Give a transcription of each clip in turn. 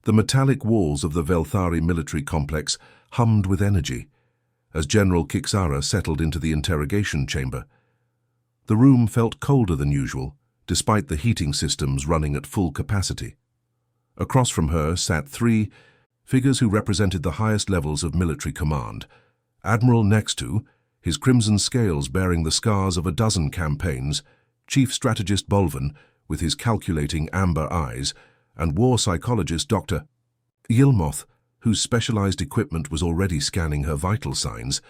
The metallic walls of the Velthari military complex hummed with energy as General Kixara settled into the interrogation chamber. The room felt colder than usual, despite the heating systems running at full capacity. Across from her sat three figures who represented the highest levels of military command. Admiral Nextu, his crimson scales bearing the scars of a dozen campaigns, Chief Strategist Bolvan, with his calculating amber eyes, and war psychologist Dr. Yilmoth, whose specialized equipment was already scanning her vital signs.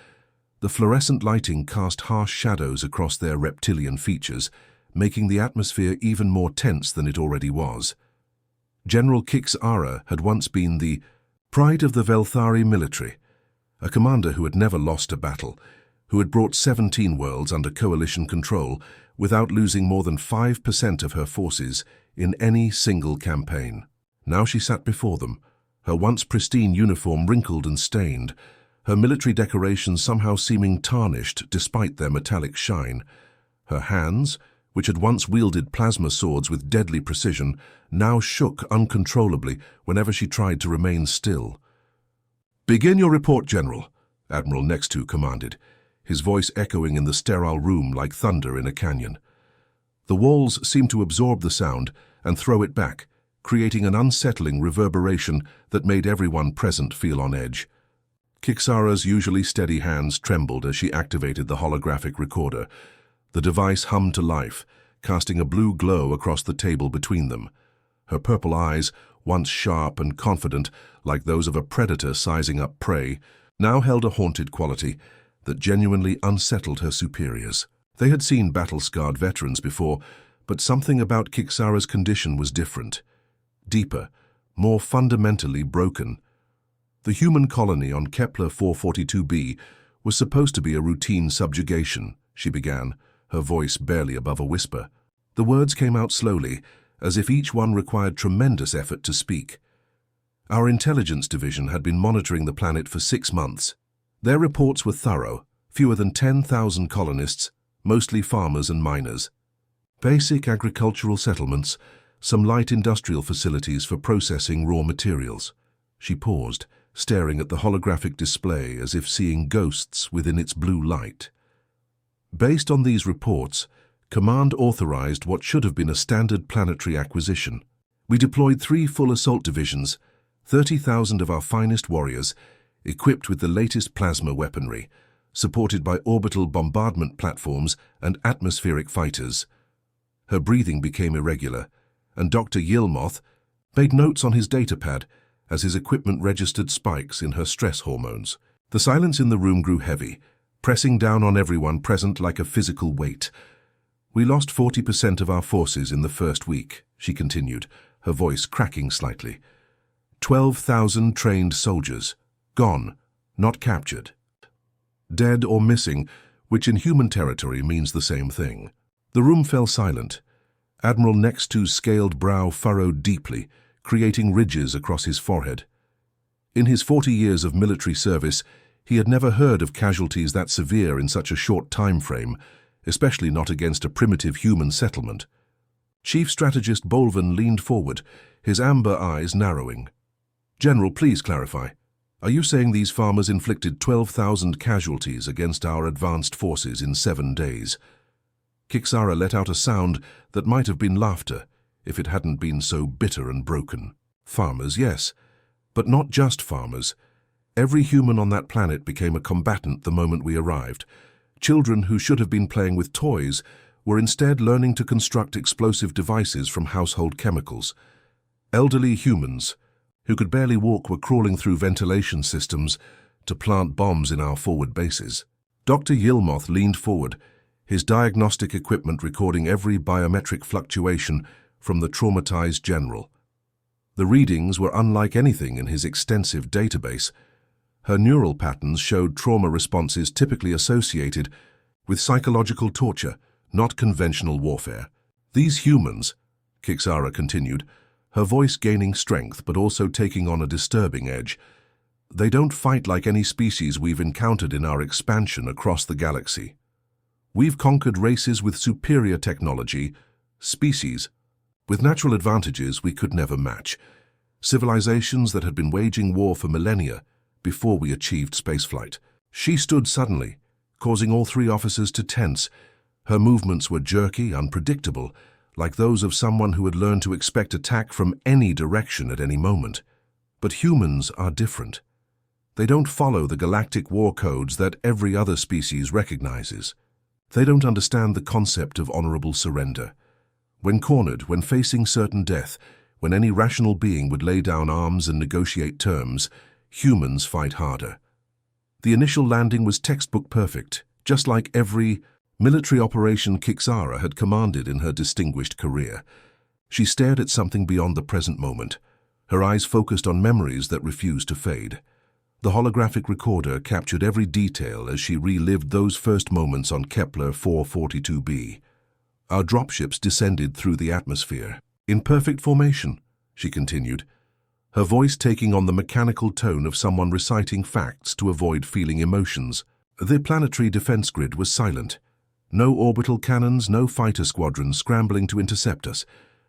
The fluorescent lighting cast harsh shadows across their reptilian features, making the atmosphere even more tense than it already was. General Kixara had once been the pride of the Velthari military, a commander who had never lost a battle, who had brought 17 worlds under coalition control without losing more than 5% of her forces in any single campaign. Now she sat before them, her once pristine uniform wrinkled and stained, her military decorations somehow seeming tarnished despite their metallic shine. Her hands, which had once wielded plasma swords with deadly precision, now shook uncontrollably whenever she tried to remain still. "Begin your report, General," Admiral Nextu commanded, his voice echoing in the sterile room like thunder in a canyon. The walls seemed to absorb the sound and throw it back, creating an unsettling reverberation that made everyone present feel on edge. Kixara's usually steady hands trembled as she activated the holographic recorder. The device hummed to life, casting a blue glow across the table between them. Her purple eyes, once sharp and confident like those of a predator sizing up prey, now held a haunted quality that genuinely unsettled her superiors. They had seen battle-scarred veterans before, but something about Kixara's condition was different. Deeper, more fundamentally broken. The human colony on Kepler 442b was supposed to be a routine subjugation, she began, her voice barely above a whisper. The words came out slowly, as if each one required tremendous effort to speak. Our intelligence division had been monitoring the planet for 6 months. Their reports were thorough, fewer than 10,000 colonists, mostly farmers and miners. Basic agricultural settlements, some light industrial facilities for processing raw materials. She paused, staring at the holographic display as if seeing ghosts within its blue light. Based on these reports, Command authorized what should have been a standard planetary acquisition. We deployed 3 full assault divisions, 30,000 of our finest warriors, equipped with the latest plasma weaponry, supported by orbital bombardment platforms and atmospheric fighters. Her breathing became irregular, and Dr. Yilmoth made notes on his datapad as his equipment registered spikes in her stress hormones. The silence in the room grew heavy, pressing down on everyone present like a physical weight. "We lost 40% of our forces in the first week," she continued, her voice cracking slightly. 12,000 trained soldiers, gone, not captured. Dead or missing, which in human territory means the same thing. The room fell silent. Admiral Nextu's scaled brow furrowed deeply, creating ridges across his forehead. In his 40 years of military service, he had never heard of casualties that severe in such a short time frame, especially not against a primitive human settlement. Chief Strategist Bolvan leaned forward, his amber eyes narrowing. "General, please clarify. Are you saying these farmers inflicted 12,000 casualties against our advanced forces in 7 days? Kixara let out a sound that might have been laughter if it hadn't been so bitter and broken. Farmers, yes, but not just farmers. Every human on that planet became a combatant the moment we arrived. Children who should have been playing with toys were instead learning to construct explosive devices from household chemicals. Elderly humans who could barely walk were crawling through ventilation systems to plant bombs in our forward bases." Dr. Yilmoth leaned forward, his diagnostic equipment recording every biometric fluctuation from the traumatized general. The readings were unlike anything in his extensive database. Her neural patterns showed trauma responses typically associated with psychological torture, not conventional warfare. "These humans," Kixara continued, her voice gaining strength but also taking on a disturbing edge, "they don't fight like any species we've encountered in our expansion across the galaxy. We've conquered races with superior technology, species with natural advantages we could never match. civilizations that had been waging war for millennia before we achieved spaceflight. She stood suddenly, causing all three officers to tense. Her movements were jerky, unpredictable, like those of someone who had learned to expect attack from any direction at any moment. But humans are different. They don't follow the galactic war codes that every other species recognizes. They don't understand the concept of honorable surrender. When cornered, when facing certain death, when any rational being would lay down arms and negotiate terms, humans fight harder. The initial landing was textbook perfect, just like every military operation Kixara had commanded in her distinguished career. She stared at something beyond the present moment, her eyes focused on memories that refused to fade. The holographic recorder captured every detail as she relived those first moments on Kepler 442b. Our dropships descended through the atmosphere. In perfect formation, she continued, her voice taking on the mechanical tone of someone reciting facts to avoid feeling emotions. The planetary defense grid was silent. No orbital cannons, no fighter squadrons scrambling to intercept us.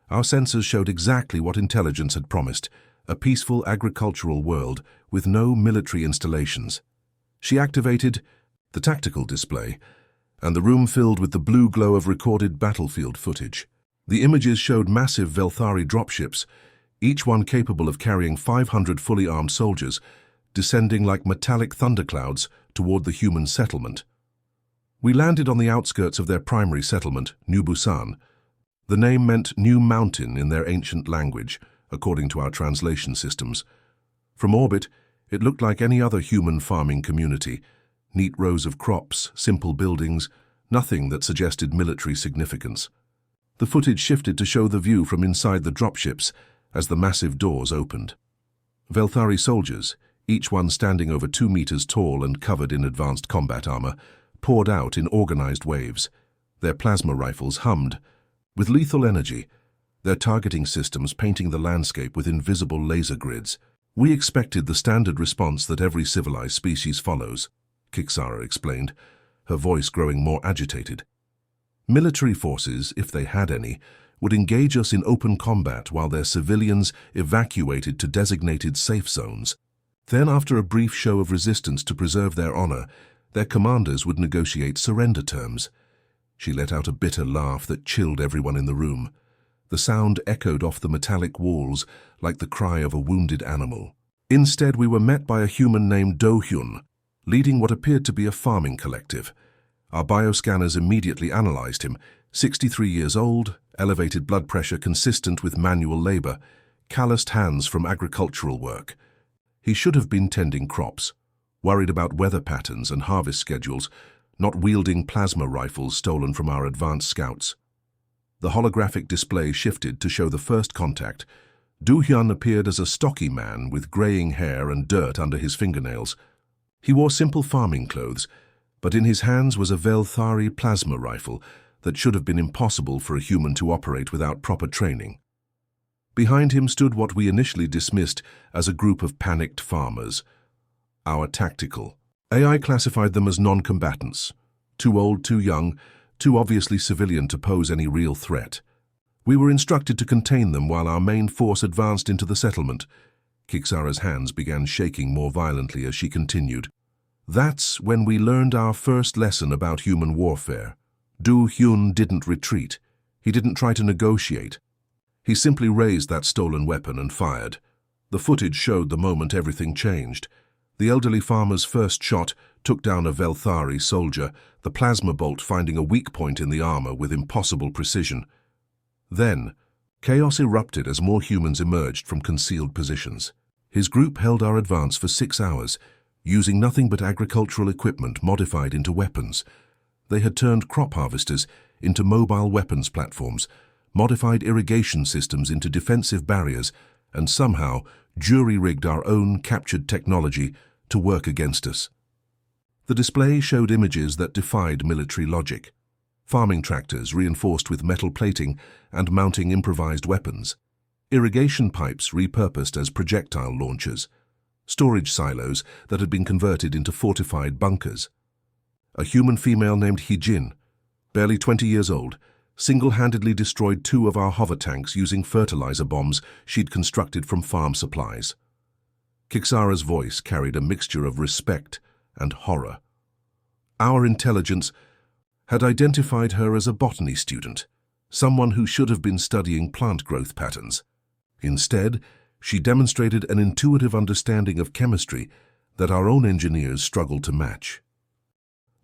Our sensors showed exactly what intelligence had promised, a peaceful agricultural world with no military installations. She activated the tactical display, and the room filled with the blue glow of recorded battlefield footage. The images showed massive Velthari dropships, each one capable of carrying 500 fully armed soldiers, descending like metallic thunderclouds toward the human settlement. We landed on the outskirts of their primary settlement, New Busan. The name meant New Mountain in their ancient language, according to our translation systems. From orbit, it looked like any other human farming community. Neat rows of crops, simple buildings, nothing that suggested military significance. The footage shifted to show the view from inside the dropships as the massive doors opened. Velthari soldiers, each one standing over 2 meters tall and covered in advanced combat armor, poured out in organized waves. Their plasma rifles hummed with lethal energy, their targeting systems painting the landscape with invisible laser grids. We expected the standard response that every civilized species follows, Kixara explained, her voice growing more agitated. Military forces, if they had any, would engage us in open combat while their civilians evacuated to designated safe zones. Then, after a brief show of resistance to preserve their honor, their commanders would negotiate surrender terms. She let out a bitter laugh that chilled everyone in the room. The sound echoed off the metallic walls like the cry of a wounded animal. Instead, we were met by a human named Do-hyun, leading what appeared to be a farming collective. Our bioscanners immediately analyzed him. 63 years old, elevated blood pressure consistent with manual labor, calloused hands from agricultural work. He should have been tending crops, worried about weather patterns and harvest schedules, not wielding plasma rifles stolen from our advanced scouts. The holographic display shifted to show the first contact. Do-hyun appeared as a stocky man with graying hair and dirt under his fingernails. He wore simple farming clothes, but in his hands was a Velthari plasma rifle that should have been impossible for a human to operate without proper training. Behind him stood what we initially dismissed as a group of panicked farmers. Our tactical. AI classified them as non-combatants, too old, too young, too obviously civilian to pose any real threat. We were instructed to contain them while our main force advanced into the settlement. Kixara's hands began shaking more violently as she continued. That's when we learned our first lesson about human warfare. Do-hyun didn't retreat. He didn't try to negotiate. He simply raised that stolen weapon and fired. The footage showed the moment everything changed. The elderly farmer's first shot took down a Velthari soldier, the plasma bolt finding a weak point in the armor with impossible precision. Then, chaos erupted as more humans emerged from concealed positions. His group held our advance for 6 hours, using nothing but agricultural equipment modified into weapons. They had turned crop harvesters into mobile weapons platforms, modified irrigation systems into defensive barriers, and somehow jury-rigged our own captured technology to work against us. The display showed images that defied military logic. Farming tractors reinforced with metal plating and mounting improvised weapons. Irrigation pipes repurposed as projectile launchers. Storage silos that had been converted into fortified bunkers. A human female named Hee-jin, barely 20 years old, single-handedly destroyed 2 of our hover tanks using fertilizer bombs she'd constructed from farm supplies. Kixara's voice carried a mixture of respect and horror. Our intelligence had identified her as a botany student, someone who should have been studying plant growth patterns. Instead, she demonstrated an intuitive understanding of chemistry that our own engineers struggled to match.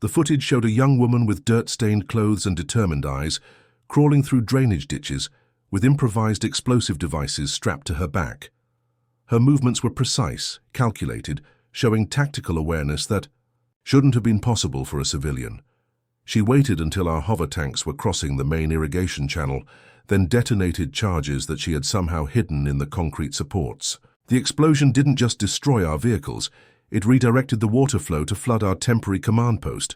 The footage showed a young woman with dirt-stained clothes and determined eyes crawling through drainage ditches with improvised explosive devices strapped to her back. Her movements were precise, calculated, showing tactical awareness that shouldn't have been possible for a civilian. She waited until our hover tanks were crossing the main irrigation channel, then detonated charges that she had somehow hidden in the concrete supports. The explosion didn't just destroy our vehicles, it redirected the water flow to flood our temporary command post.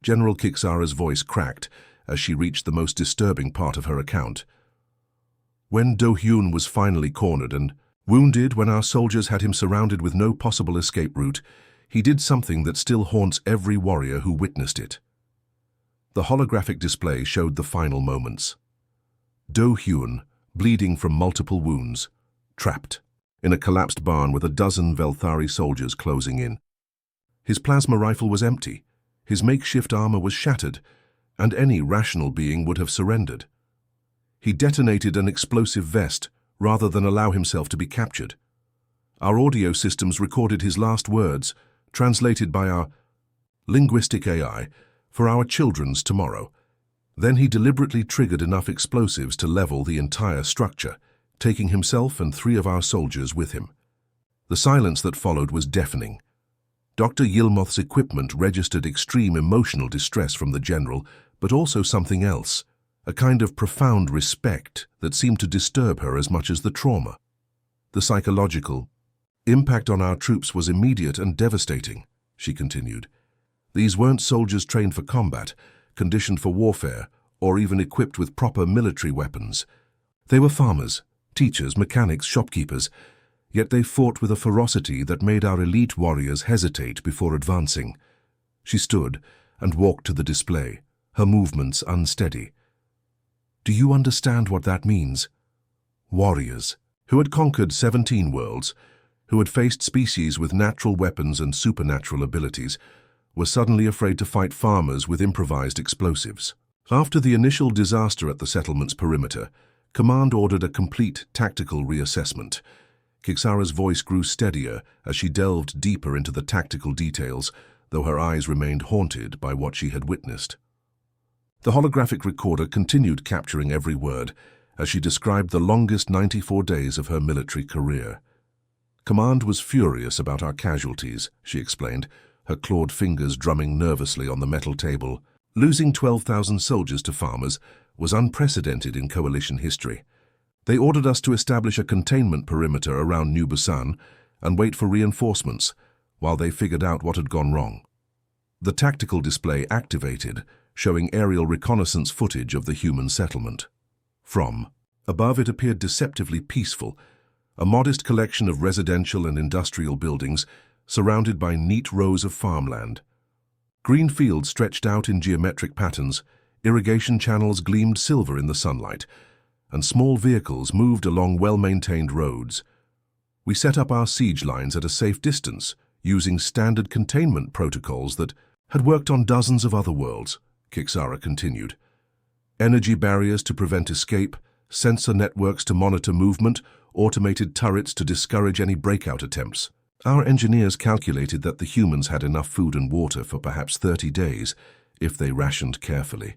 General Kixara's voice cracked as she reached the most disturbing part of her account. When Do-hyun was finally cornered and wounded when our soldiers had him surrounded with no possible escape route, he did something that still haunts every warrior who witnessed it. The holographic display showed the final moments. Do-hyun, bleeding from multiple wounds, trapped in a collapsed barn with a dozen Velthari soldiers closing in. His plasma rifle was empty, his makeshift armor was shattered, and any rational being would have surrendered. He detonated an explosive vest rather than allow himself to be captured. Our audio systems recorded his last words, translated by our linguistic AI, for our children's tomorrow. Then he deliberately triggered enough explosives to level the entire structure, taking himself and 3 of our soldiers with him. The silence that followed was deafening. Dr. Yilmoth's equipment registered extreme emotional distress from the general, but also something else, a kind of profound respect that seemed to disturb her as much as the trauma. The psychological impact on our troops was immediate and devastating, she continued. These weren't soldiers trained for combat, conditioned for warfare, or even equipped with proper military weapons. They were farmers, teachers, mechanics, shopkeepers, yet they fought with a ferocity that made our elite warriors hesitate before advancing. She stood and walked to the display, her movements unsteady. Do you understand what that means? Warriors, who had conquered 17 worlds, who had faced species with natural weapons and supernatural abilities, were suddenly afraid to fight farmers with improvised explosives. After the initial disaster at the settlement's perimeter, Command ordered a complete tactical reassessment. Kixara's voice grew steadier as she delved deeper into the tactical details, though her eyes remained haunted by what she had witnessed. The holographic recorder continued capturing every word as she described the longest 94 days of her military career. Command was furious about our casualties, she explained, her clawed fingers drumming nervously on the metal table. Losing 12,000 soldiers to farmers was unprecedented in coalition history. They ordered us to establish a containment perimeter around New Busan and wait for reinforcements while they figured out what had gone wrong. The tactical display activated, showing aerial reconnaissance footage of the human settlement. From above, it appeared deceptively peaceful, a modest collection of residential and industrial buildings surrounded by neat rows of farmland. Green fields stretched out in geometric patterns, irrigation channels gleamed silver in the sunlight, and small vehicles moved along well-maintained roads. We set up our siege lines at a safe distance, using standard containment protocols that had worked on dozens of other worlds, Kixara continued. Energy barriers to prevent escape, sensor networks to monitor movement, automated turrets to discourage any breakout attempts. Our engineers calculated that the humans had enough food and water for perhaps 30 days, if they rationed carefully.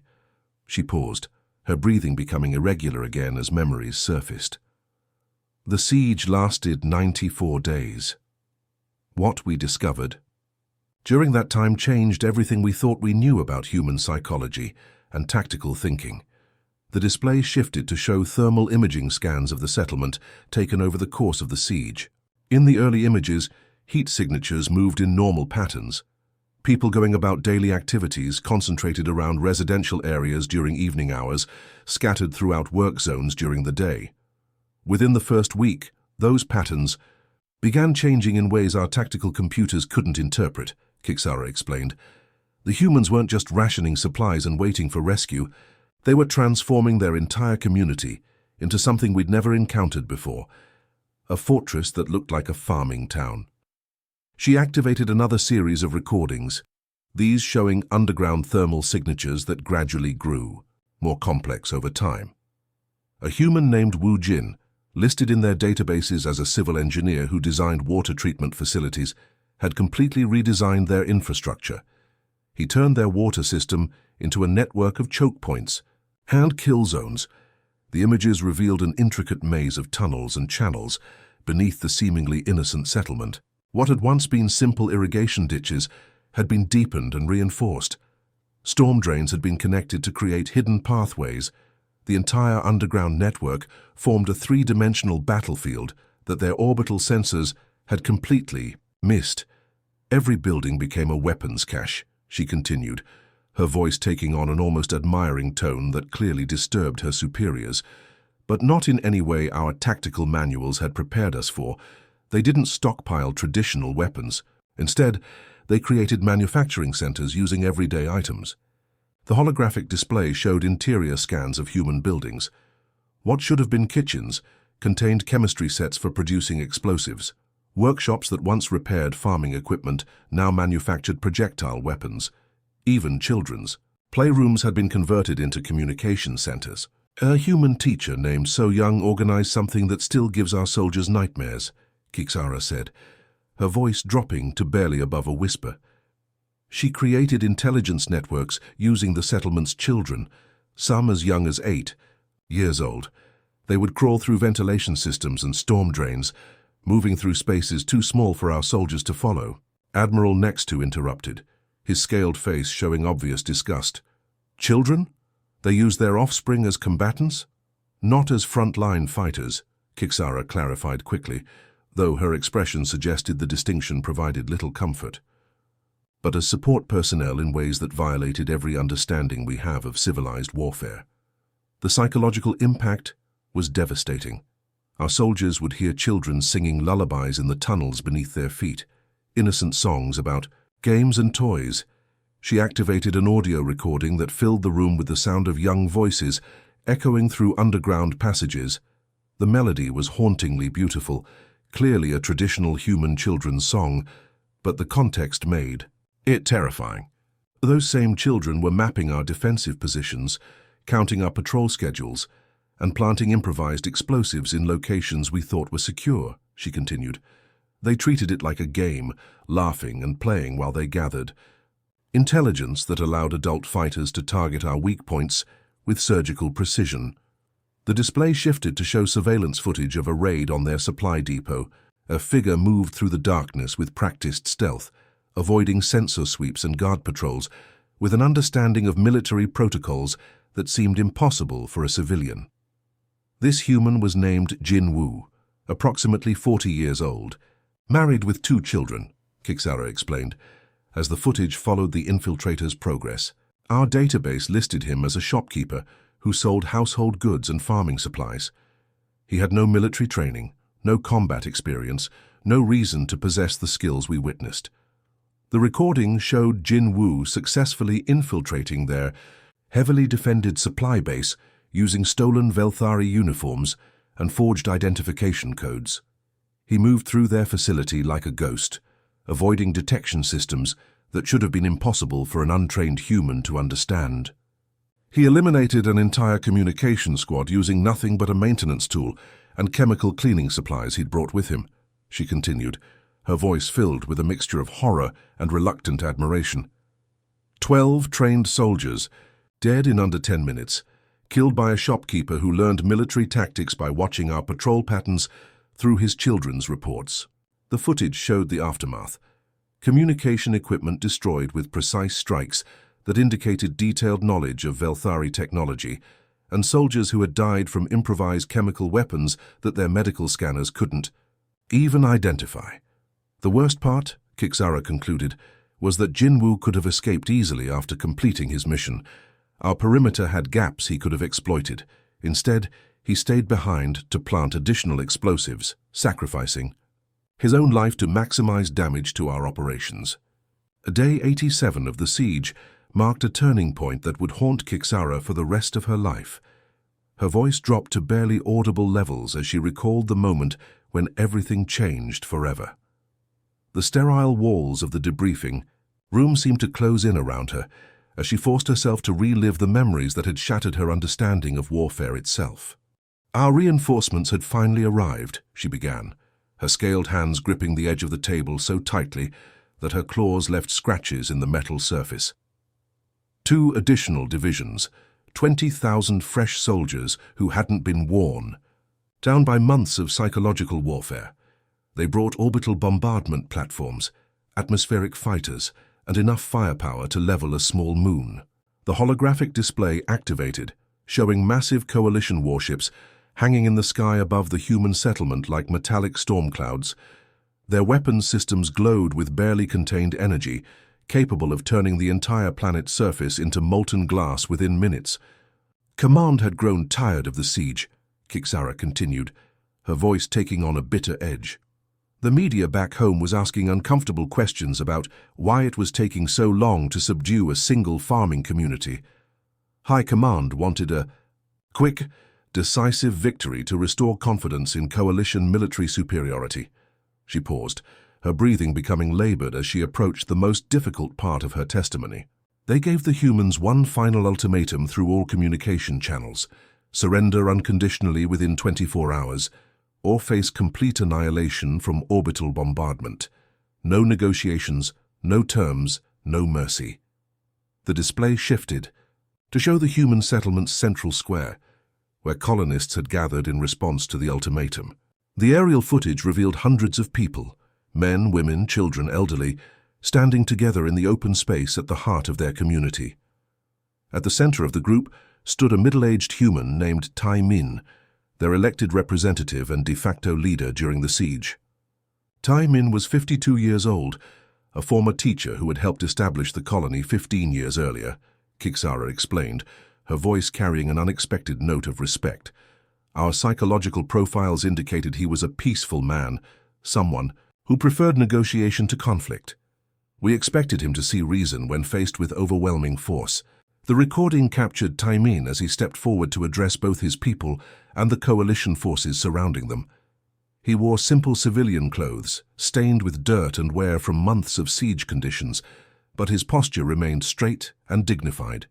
She paused, her breathing becoming irregular again as memories surfaced. The siege lasted 94 days. What we discovered during that time changed everything we thought we knew about human psychology and tactical thinking. The display shifted to show thermal imaging scans of the settlement taken over the course of the siege. In the early images, heat signatures moved in normal patterns. People going about daily activities concentrated around residential areas during evening hours, scattered throughout work zones during the day. Within the first week, those patterns began changing in ways our tactical computers couldn't interpret, Kixara explained. The humans weren't just rationing supplies and waiting for rescue. They were transforming their entire community into something we'd never encountered before, a fortress that looked like a farming town. She activated another series of recordings, these showing underground thermal signatures that gradually grew, more complex over time. A human named Wu Jin, listed in their databases as a civil engineer who designed water treatment facilities, had completely redesigned their infrastructure. He turned their water system into a network of choke points and kill zones. The images revealed an intricate maze of tunnels and channels beneath the seemingly innocent settlement. What had once been simple irrigation ditches had been deepened and reinforced. Storm drains had been connected to create hidden pathways. The entire underground network formed a three-dimensional battlefield that their orbital sensors had completely missed. Every building became a weapons cache, she continued, her voice taking on an almost admiring tone that clearly disturbed her superiors. But not in any way our tactical manuals had prepared us for. They didn't stockpile traditional weapons. Instead, they created manufacturing centers using everyday items. The holographic display showed interior scans of human buildings. What should have been kitchens contained chemistry sets for producing explosives. Workshops that once repaired farming equipment now manufactured projectile weapons. Even children's playrooms had been converted into communication centers. A human teacher named So Young organized something that still gives our soldiers nightmares, Kixara said, her voice dropping to barely above a whisper. She created intelligence networks using the settlement's children, some as young as 8 years old. They would crawl through ventilation systems and storm drains, moving through spaces too small for our soldiers to follow. Admiral next to interrupted, his scaled face showing obvious disgust. Children? They use their offspring as combatants? Not as front-line fighters, Kixara clarified quickly, though her expression suggested the distinction provided little comfort. But as support personnel in ways that violated every understanding we have of civilized warfare. The psychological impact was devastating. Our soldiers would hear children singing lullabies in the tunnels beneath their feet, innocent songs about games and toys. She activated an audio recording that filled the room with the sound of young voices echoing through underground passages. The melody was hauntingly beautiful, clearly a traditional human children's song, but the context made it terrifying. Those same children were mapping our defensive positions, counting our patrol schedules, and planting improvised explosives in locations we thought were secure, she continued. They treated it like a game, laughing and playing while they gathered. Intelligence that allowed adult fighters to target our weak points with surgical precision. The display shifted to show surveillance footage of a raid on their supply depot. A figure moved through the darkness with practiced stealth, avoiding sensor sweeps and guard patrols, with an understanding of military protocols that seemed impossible for a civilian. This human was named Jin Wu, approximately 40 years old, married with 2 children, Kixara explained, as the footage followed the infiltrator's progress. Our database listed him as a shopkeeper who sold household goods and farming supplies. He had no military training, no combat experience, no reason to possess the skills we witnessed. The recording showed Jin Wu successfully infiltrating their heavily defended supply base using stolen Velthari uniforms and forged identification codes. He moved through their facility like a ghost, avoiding detection systems that should have been impossible for an untrained human to understand. He eliminated an entire communication squad using nothing but a maintenance tool and chemical cleaning supplies he'd brought with him, she continued, her voice filled with a mixture of horror and reluctant admiration. 12 trained soldiers, dead in under 10 minutes, killed by a shopkeeper who learned military tactics by watching our patrol patterns through his children's reports. The footage showed the aftermath. Communication equipment destroyed with precise strikes that indicated detailed knowledge of Velthari technology, and soldiers who had died from improvised chemical weapons that their medical scanners couldn't even identify. The worst part, Kixara concluded, was that Jinwu could have escaped easily after completing his mission. Our perimeter had gaps he could have exploited. Instead, he stayed behind to plant additional explosives, sacrificing his own life to maximize damage to our operations. Day 87 of the siege marked a turning point that would haunt Kixara for the rest of her life. Her voice dropped to barely audible levels as she recalled the moment when everything changed forever. The sterile walls of the debriefing room seemed to close in around her as she forced herself to relive the memories that had shattered her understanding of warfare itself. "Our reinforcements had finally arrived," she began, her scaled hands gripping the edge of the table so tightly that her claws left scratches in the metal surface. 2 additional divisions, 20,000 fresh soldiers who hadn't been worn. Down by months of psychological warfare, they brought orbital bombardment platforms, atmospheric fighters, and enough firepower to level a small moon. The holographic display activated, showing massive coalition warships hanging in the sky above the human settlement like metallic storm clouds. Their weapons systems glowed with barely contained energy, capable of turning the entire planet's surface into molten glass within minutes. Command had grown tired of the siege, Kixara continued, her voice taking on a bitter edge. The media back home was asking uncomfortable questions about why it was taking so long to subdue a single farming community. High Command wanted a quick, decisive victory to restore confidence in coalition military superiority. She paused, her breathing becoming labored as she approached the most difficult part of her testimony. They gave the humans one final ultimatum through all communication channels: surrender unconditionally within 24 hours, or face complete annihilation from orbital bombardment. No negotiations, no terms, no mercy. The display shifted to show the human settlement's central square, where colonists had gathered in response to the ultimatum. The aerial footage revealed hundreds of people, men, women, children, elderly, standing together in the open space at the heart of their community. At the center of the group stood a middle-aged human named Tai Min, their elected representative and de facto leader during the siege. Tai Min was 52 years old, a former teacher who had helped establish the colony 15 years earlier, Kixara explained, her voice carrying an unexpected note of respect. Our psychological profiles indicated he was a peaceful man, someone who preferred negotiation to conflict. We expected him to see reason when faced with overwhelming force. The recording captured Tai Min as he stepped forward to address both his people and the coalition forces surrounding them. He wore simple civilian clothes, stained with dirt and wear from months of siege conditions, but his posture remained straight and dignified.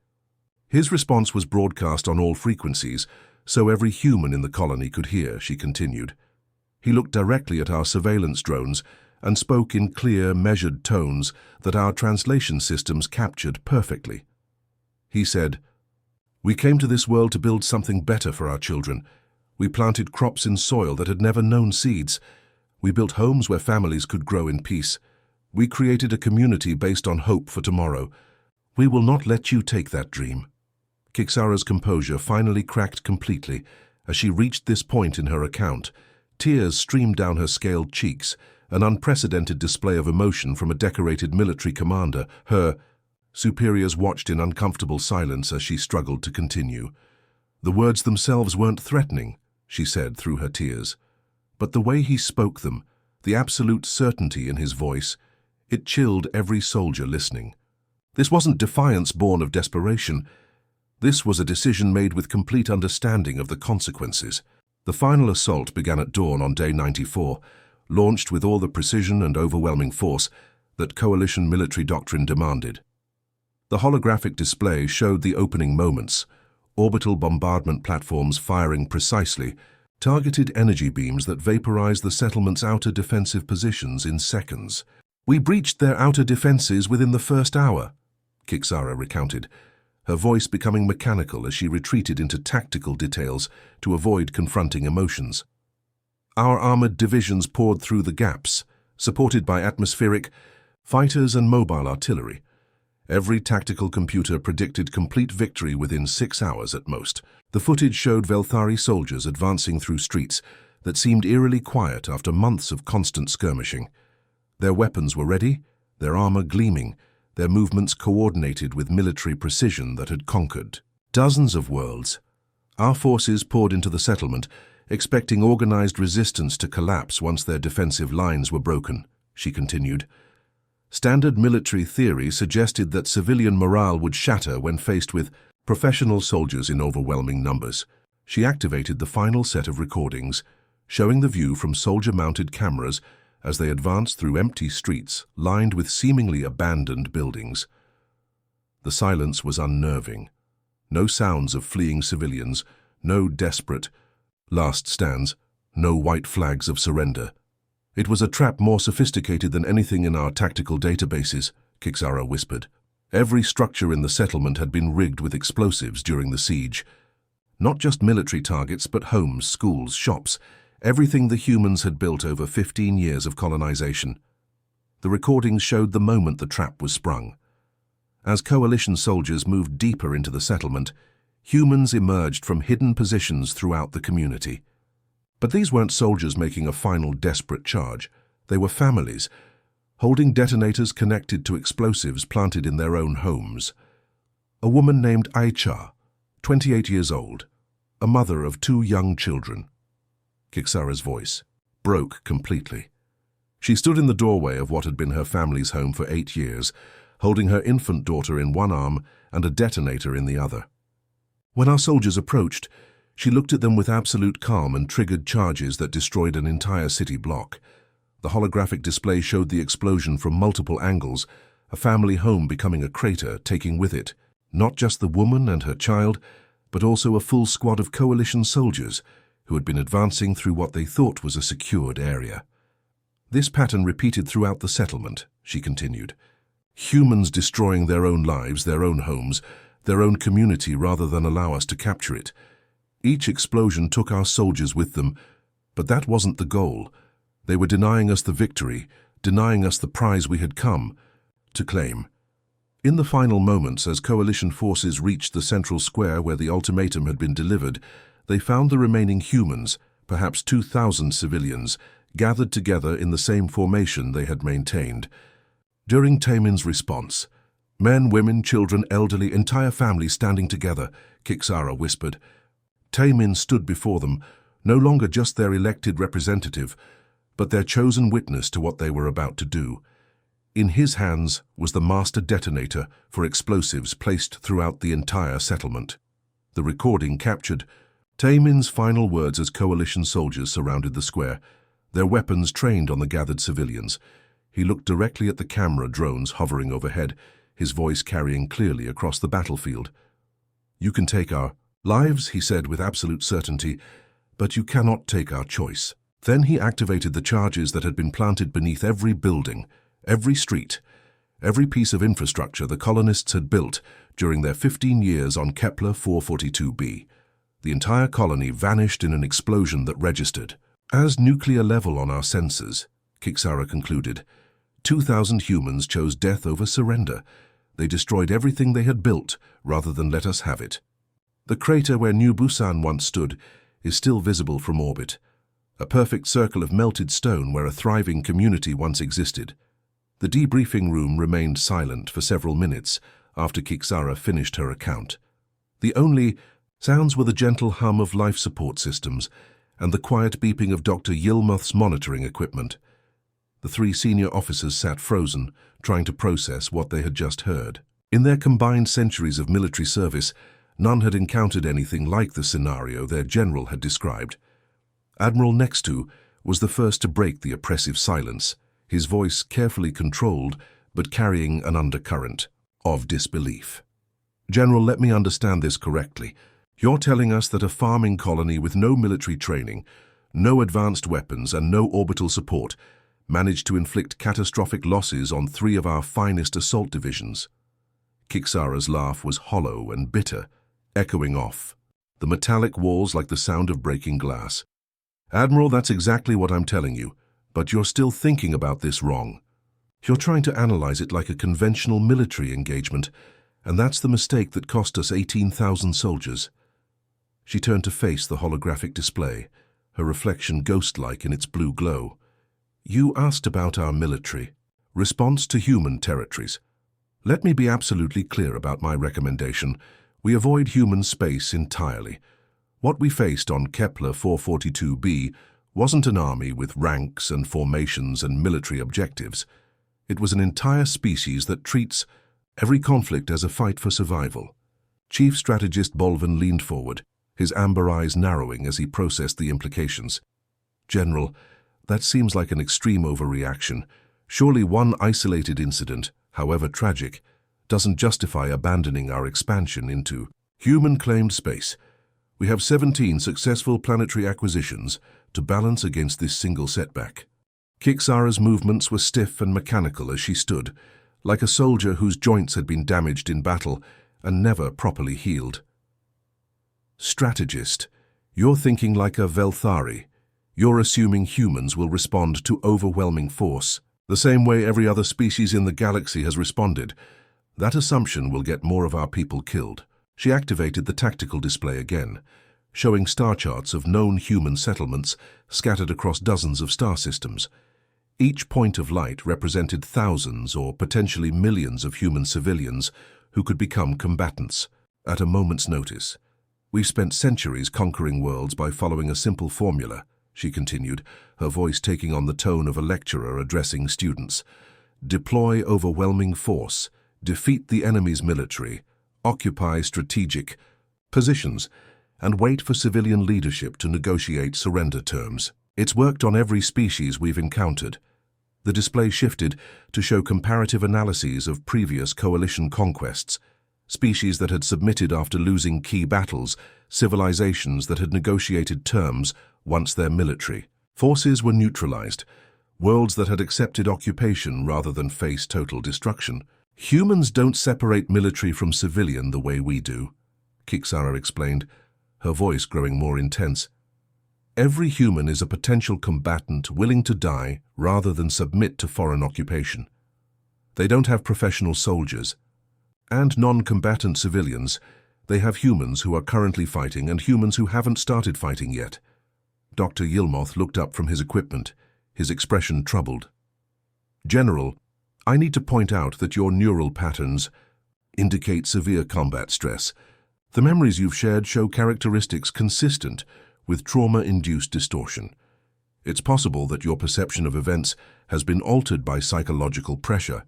His response was broadcast on all frequencies, so every human in the colony could hear, she continued. He looked directly at our surveillance drones and spoke in clear, measured tones that our translation systems captured perfectly. He said, "We came to this world to build something better for our children. We planted crops in soil that had never known seeds. We built homes where families could grow in peace. We created a community based on hope for tomorrow. We will not let you take that dream." Kixara's composure finally cracked completely as she reached this point in her account. Tears streamed down her scaled cheeks, an unprecedented display of emotion from a decorated military commander. Her superiors watched in uncomfortable silence as she struggled to continue. "The words themselves weren't threatening," she said through her tears. But the way he spoke them, the absolute certainty in his voice, it chilled every soldier listening. This wasn't defiance born of desperation. This was a decision made with complete understanding of the consequences. The final assault began at dawn on day 94, launched with all the precision and overwhelming force that coalition military doctrine demanded. The holographic display showed the opening moments, orbital bombardment platforms firing precisely, targeted energy beams that vaporized the settlement's outer defensive positions in seconds. "We breached their outer defenses within the first hour," Kixara recounted, her voice becoming mechanical as she retreated into tactical details to avoid confronting emotions. "Our armored divisions poured through the gaps, supported by atmospheric fighters and mobile artillery. Every tactical computer predicted complete victory within 6 hours at most." The footage showed Velthari soldiers advancing through streets that seemed eerily quiet after months of constant skirmishing. Their weapons were ready, their armor gleaming, their movements coordinated with military precision that had conquered dozens of worlds. Our forces poured into the settlement, expecting organized resistance to collapse once their defensive lines were broken, she continued. Standard military theory suggested that civilian morale would shatter when faced with professional soldiers in overwhelming numbers. She activated the final set of recordings, showing the view from soldier-mounted cameras as they advanced through empty streets lined with seemingly abandoned buildings. The silence was unnerving. No sounds of fleeing civilians, no desperate last stands, no white flags of surrender. It was a trap more sophisticated than anything in our tactical databases, Kixara whispered. Every structure in the settlement had been rigged with explosives during the siege. Not just military targets, but homes, schools, shops, everything the humans had built over 15 years of colonization. The recordings showed the moment the trap was sprung. As coalition soldiers moved deeper into the settlement, humans emerged from hidden positions throughout the community. But these weren't soldiers making a final desperate charge. They were families, holding detonators connected to explosives planted in their own homes. A woman named Aicha, 28 years old, a mother of 2 young children. Kixara's voice broke completely. She stood in the doorway of what had been her family's home for 8 years, holding her infant daughter in one arm and a detonator in the other. When our soldiers approached, she looked at them with absolute calm and triggered charges that destroyed an entire city block. The holographic display showed the explosion from multiple angles, a family home becoming a crater, taking with it not just the woman and her child, but also a full squad of coalition soldiers who had been advancing through what they thought was a secured area. This pattern repeated throughout the settlement, she continued. Humans destroying their own lives, their own homes, their own community rather than allow us to capture it. Each explosion took our soldiers with them, but that wasn't the goal. They were denying us the victory, denying us the prize we had come to claim. In the final moments, as coalition forces reached the central square where the ultimatum had been delivered, they found the remaining humans, perhaps 2,000 civilians, gathered together in the same formation they had maintained. During Taemin's response, men, women, children, elderly, entire families standing together, Kixara whispered. Taemin stood before them, no longer just their elected representative, but their chosen witness to what they were about to do. In his hands was the master detonator for explosives placed throughout the entire settlement. The recording captured Taemin's final words as coalition soldiers surrounded the square, their weapons trained on the gathered civilians. He looked directly at the camera drones hovering overhead, his voice carrying clearly across the battlefield. "You can take our lives," he said with absolute certainty, "but you cannot take our choice." Then he activated the charges that had been planted beneath every building, every street, every piece of infrastructure the colonists had built during their 15 years on Kepler 442b. The entire colony vanished in an explosion that registered as nuclear level on our sensors, Kixara concluded. 2,000 humans chose death over surrender. They destroyed everything they had built rather than let us have it. The crater where New Busan once stood is still visible from orbit, a perfect circle of melted stone where a thriving community once existed. The debriefing room remained silent for several minutes after Kixara finished her account. The only sounds were the gentle hum of life support systems and the quiet beeping of Dr. Yilmuth's monitoring equipment. The 3 senior officers sat frozen, trying to process what they had just heard. In their combined centuries of military service, none had encountered anything like the scenario their general had described. Admiral Nextu was the first to break the oppressive silence, his voice carefully controlled but carrying an undercurrent of disbelief. "General, let me understand this correctly. You're telling us that a farming colony with no military training, no advanced weapons and no orbital support managed to inflict catastrophic losses on 3 of our finest assault divisions?" Kixara's laugh was hollow and bitter, echoing off the metallic walls like the sound of breaking glass. "Admiral, that's exactly what I'm telling you, but you're still thinking about this wrong. You're trying to analyze it like a conventional military engagement, and that's the mistake that cost us 18,000 soldiers." She turned to face the holographic display, her reflection ghost-like in its blue glow. "You asked about our military response to human territories. Let me be absolutely clear about my recommendation. We avoid human space entirely. What we faced on Kepler 442b wasn't an army with ranks and formations and military objectives. It was an entire species that treats every conflict as a fight for survival. Chief Strategist Bolvin leaned forward, his amber eyes narrowing as he processed the implications. General, that seems like an extreme overreaction. Surely one isolated incident, however tragic, doesn't justify abandoning our expansion into human-claimed space. We have 17 successful planetary acquisitions to balance against this single setback. Kixara's movements were stiff and mechanical as she stood, like a soldier whose joints had been damaged in battle and never properly healed. Strategist, you're thinking like a Velthari. You're assuming humans will respond to overwhelming force, the same way every other species in the galaxy has responded. That assumption will get more of our people killed. She activated the tactical display again, showing star charts of known human settlements scattered across dozens of star systems. Each point of light represented thousands or potentially millions of human civilians who could become combatants at a moment's notice. We've spent centuries conquering worlds by following a simple formula, she continued, her voice taking on the tone of a lecturer addressing students. Deploy overwhelming force, defeat the enemy's military, occupy strategic positions, and wait for civilian leadership to negotiate surrender terms. It's worked on every species we've encountered. The display shifted to show comparative analyses of previous coalition conquests, species that had submitted after losing key battles, civilizations that had negotiated terms once their military forces were neutralized, worlds that had accepted occupation rather than face total destruction. Humans don't separate military from civilian the way we do, Kixara explained, her voice growing more intense. Every human is a potential combatant willing to die rather than submit to foreign occupation. They don't have professional soldiers and non-combatant civilians. They have humans who are currently fighting and humans who haven't started fighting yet. Dr. Yilmoth looked up from his equipment, his expression troubled. General, I need to point out that your neural patterns indicate severe combat stress. The memories you've shared show characteristics consistent with trauma-induced distortion. It's possible that your perception of events has been altered by psychological pressure.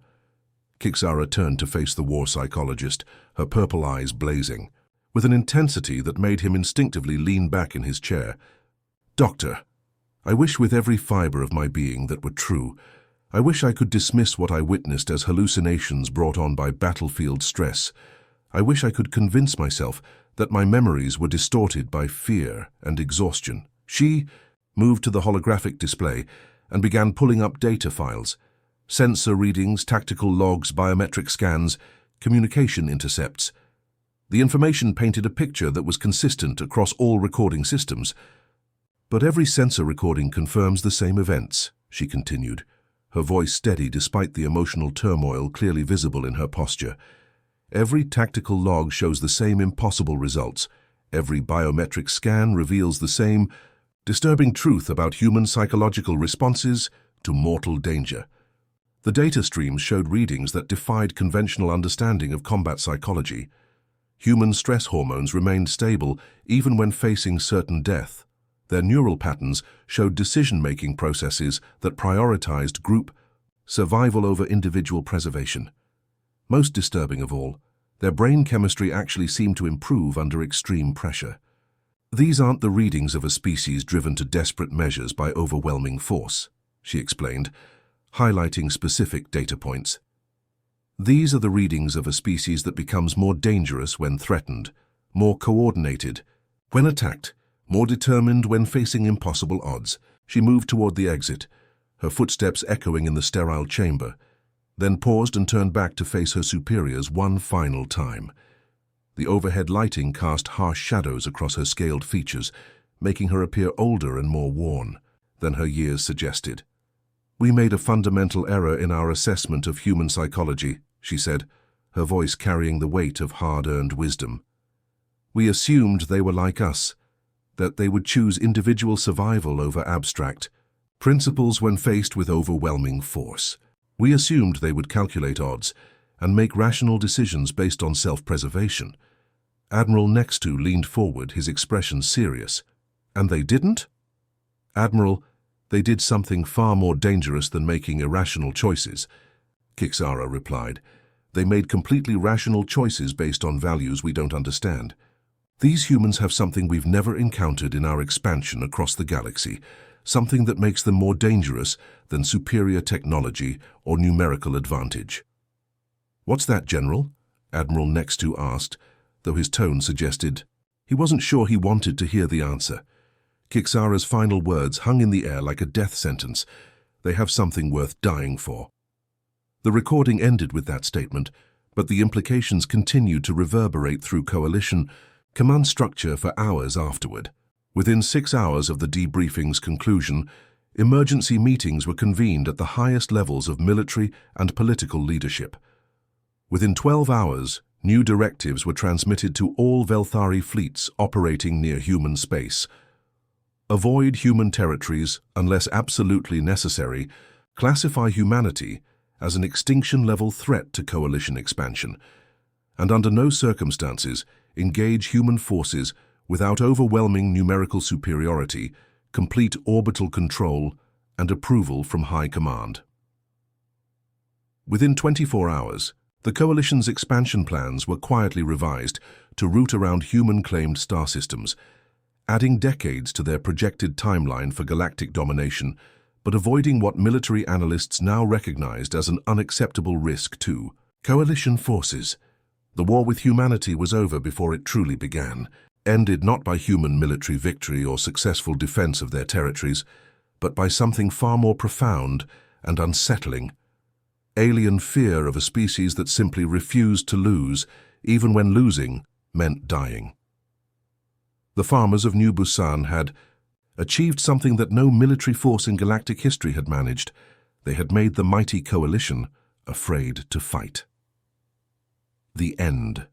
Kixara turned to face the war psychologist, her purple eyes blazing, with an intensity that made him instinctively lean back in his chair. Doctor, I wish with every fiber of my being that were true. I wish I could dismiss what I witnessed as hallucinations brought on by battlefield stress. I wish I could convince myself that my memories were distorted by fear and exhaustion. She moved to the holographic display and began pulling up data files, sensor readings, tactical logs, biometric scans, communication intercepts. The information painted a picture that was consistent across all recording systems. But every sensor recording confirms the same events, she continued, her voice steady despite the emotional turmoil clearly visible in her posture. Every tactical log shows the same impossible results. Every biometric scan reveals the same disturbing truth about human psychological responses to mortal danger. The data streams showed readings that defied conventional understanding of combat psychology. Human stress hormones remained stable even when facing certain death. Their neural patterns showed decision-making processes that prioritized group survival over individual preservation. Most disturbing of all, their brain chemistry actually seemed to improve under extreme pressure. These aren't the readings of a species driven to desperate measures by overwhelming force, she explained, highlighting specific data points. These are the readings of a species that becomes more dangerous when threatened, more coordinated when attacked, more determined when facing impossible odds. She moved toward the exit, her footsteps echoing in the sterile chamber, then paused and turned back to face her superiors one final time. The overhead lighting cast harsh shadows across her scaled features, making her appear older and more worn than her years suggested. We made a fundamental error in our assessment of human psychology, she said, her voice carrying the weight of hard-earned wisdom. We assumed they were like us, that they would choose individual survival over abstract principles when faced with overwhelming force. We assumed they would calculate odds and make rational decisions based on self-preservation. Admiral next to leaned forward, his expression serious. And they didn't? Admiral, they did something far more dangerous than making irrational choices. Kixara replied. "They made completely rational choices based on values we don't understand. These humans have something we've never encountered in our expansion across the galaxy, something that makes them more dangerous than superior technology or numerical advantage." "What's that, General?" Admiral Next2 asked, though his tone suggested he wasn't sure he wanted to hear the answer. Kixara's final words hung in the air like a death sentence. They have something worth dying for. The recording ended with that statement, but the implications continued to reverberate through Coalition command structure for hours afterward. Within 6 hours of the debriefing's conclusion, emergency meetings were convened at the highest levels of military and political leadership. Within 12 hours, new directives were transmitted to all Velthari fleets operating near human space. Avoid human territories unless absolutely necessary. Classify humanity as an extinction-level threat to Coalition expansion. And under no circumstances, engage human forces without overwhelming numerical superiority, complete orbital control, and approval from High Command. Within 24 hours, the Coalition's expansion plans were quietly revised to route around human-claimed star systems, adding decades to their projected timeline for galactic domination, but avoiding what military analysts now recognized as an unacceptable risk to Coalition forces. The war with humanity was over before it truly began, ended not by human military victory or successful defense of their territories, but by something far more profound and unsettling: alien fear of a species that simply refused to lose, even when losing meant dying. The farmers of New Busan had achieved something that no military force in galactic history had managed. They had made the mighty Coalition afraid to fight. The end.